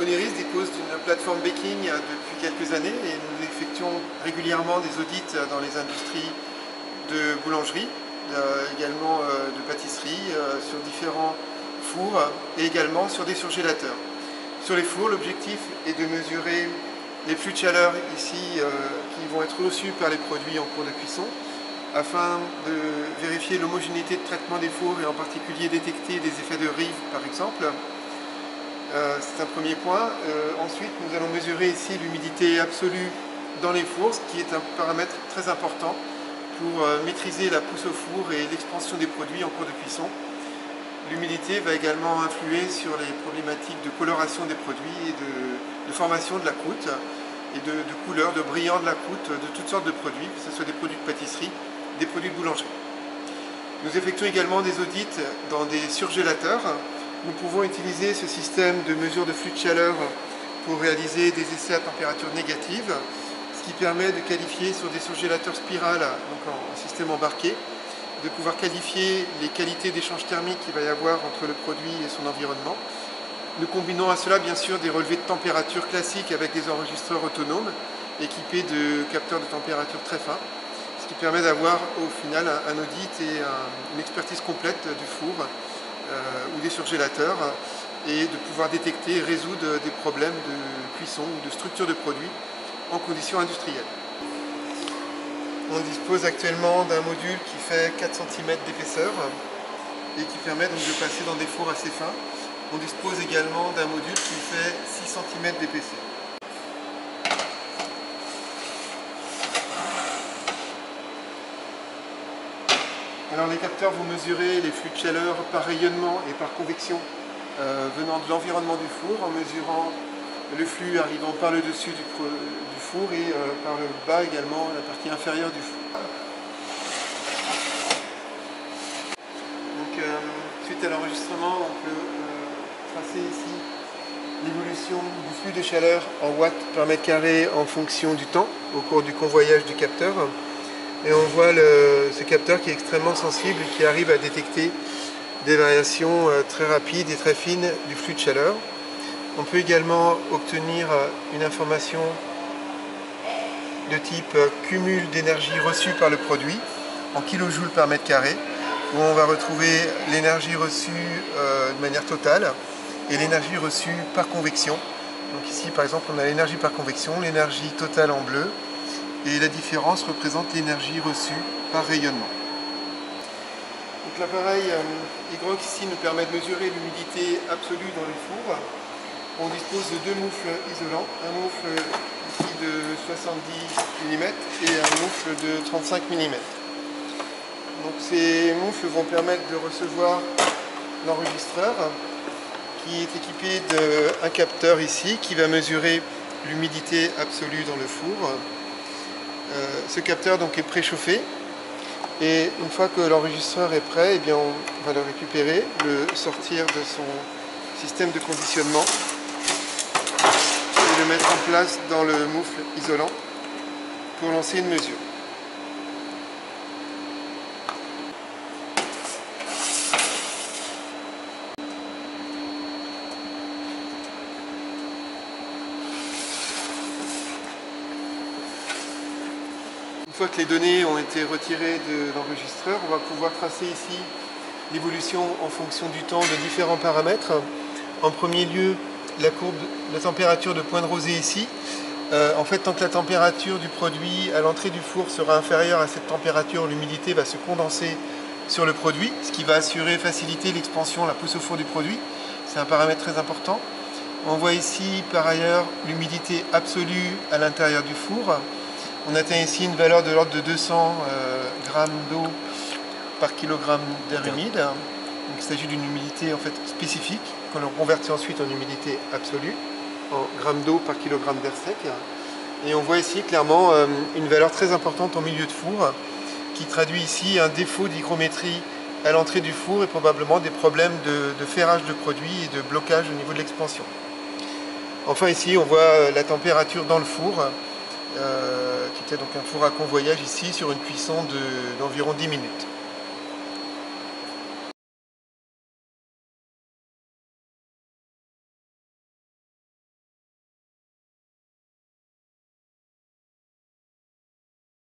Oniris dispose d'une plateforme baking depuis quelques années et nous effectuons régulièrement des audits dans les industries de boulangerie, également de pâtisserie, sur différents fours et également sur des surgélateurs. Sur les fours, l'objectif est de mesurer les flux de chaleur ici qui vont être reçus par les produits en cours de cuisson afin de vérifier l'homogénéité de traitement des fours et en particulier détecter des effets de rive par exemple. C'est un premier point. Ensuite, nous allons mesurer ici l'humidité absolue dans les fours, ce qui est un paramètre très important pour maîtriser la pousse au four et l'expansion des produits en cours de cuisson. L'humidité va également influer sur les problématiques de coloration des produits et de formation de la croûte et de couleur, de brillant de la croûte, de toutes sortes de produits, que ce soit des produits de pâtisserie, des produits de boulangerie. Nous effectuons également des audits dans des surgélateurs. Nous pouvons utiliser ce système de mesure de flux de chaleur pour réaliser des essais à température négative, ce qui permet de qualifier sur des surgélateurs spirales, donc en système embarqué, de pouvoir qualifier les qualités d'échange thermique qu'il va y avoir entre le produit et son environnement. Nous combinons à cela bien sûr des relevés de température classiques avec des enregistreurs autonomes équipés de capteurs de température très fins, ce qui permet d'avoir au final un audit et une expertise complète du four ou des surgélateurs et de pouvoir détecter et résoudre des problèmes de cuisson ou de structure de produits en conditions industrielles. On dispose actuellement d'un module qui fait 4 cm d'épaisseur et qui permet donc de passer dans des fours assez fins. On dispose également d'un module qui fait 6 cm d'épaisseur. Alors les capteurs vont mesurer les flux de chaleur par rayonnement et par convection venant de l'environnement du four, en mesurant le flux arrivant par le dessus du four et par le bas également, la partie inférieure du four. Donc suite à l'enregistrement, on peut tracer ici l'évolution du flux de chaleur en watts par mètre carré en fonction du temps au cours du convoyage du capteur. Et on voit ce capteur qui est extrêmement sensible et qui arrive à détecter des variations très rapides et très fines du flux de chaleur. On peut également obtenir une information de type cumul d'énergie reçue par le produit en kilojoules par mètre carré, où on va retrouver l'énergie reçue de manière totale et l'énergie reçue par convection. Donc ici par exemple on a l'énergie par convection, l'énergie totale en bleu, et la différence représente l'énergie reçue par rayonnement. Donc l'appareil Hygrox ici nous permet de mesurer l'humidité absolue dans les fours. On dispose de deux moufles isolants, un moufle ici de 70 mm et un moufle de 35 mm. Donc ces moufles vont permettre de recevoir l'enregistreur qui est équipé d'un capteur ici qui va mesurer l'humidité absolue dans le four. Ce capteur donc est préchauffé et une fois que l'enregistreur est prêt, eh bien, on va le récupérer, le sortir de son système de conditionnement et le mettre en place dans le moufle isolant pour lancer une mesure. Une fois que les données ont été retirées de l'enregistreur, on va pouvoir tracer ici l'évolution en fonction du temps de différents paramètres. En premier lieu, la courbe, la température de point de rosée ici. En fait, tant que la température du produit à l'entrée du four sera inférieure à cette température, l'humidité va se condenser sur le produit, ce qui va assurer, faciliter l'expansion, la pousse au four du produit. C'est un paramètre très important. On voit ici par ailleurs l'humidité absolue à l'intérieur du four. On atteint ici une valeur de l'ordre de 200 grammes d'eau par kilogramme d'air humide. Donc, il s'agit d'une humidité en fait spécifique, qu'on convertit ensuite en humidité absolue, en grammes d'eau par kilogramme d'air sec. Et on voit ici clairement une valeur très importante en milieu de four, qui traduit ici un défaut d'hygrométrie à l'entrée du four et probablement des problèmes de ferrage de produit et de blocage au niveau de l'expansion. Enfin ici on voit la température dans le four, qui était donc un four à convoyage ici sur une cuisson d'environ 10 minutes.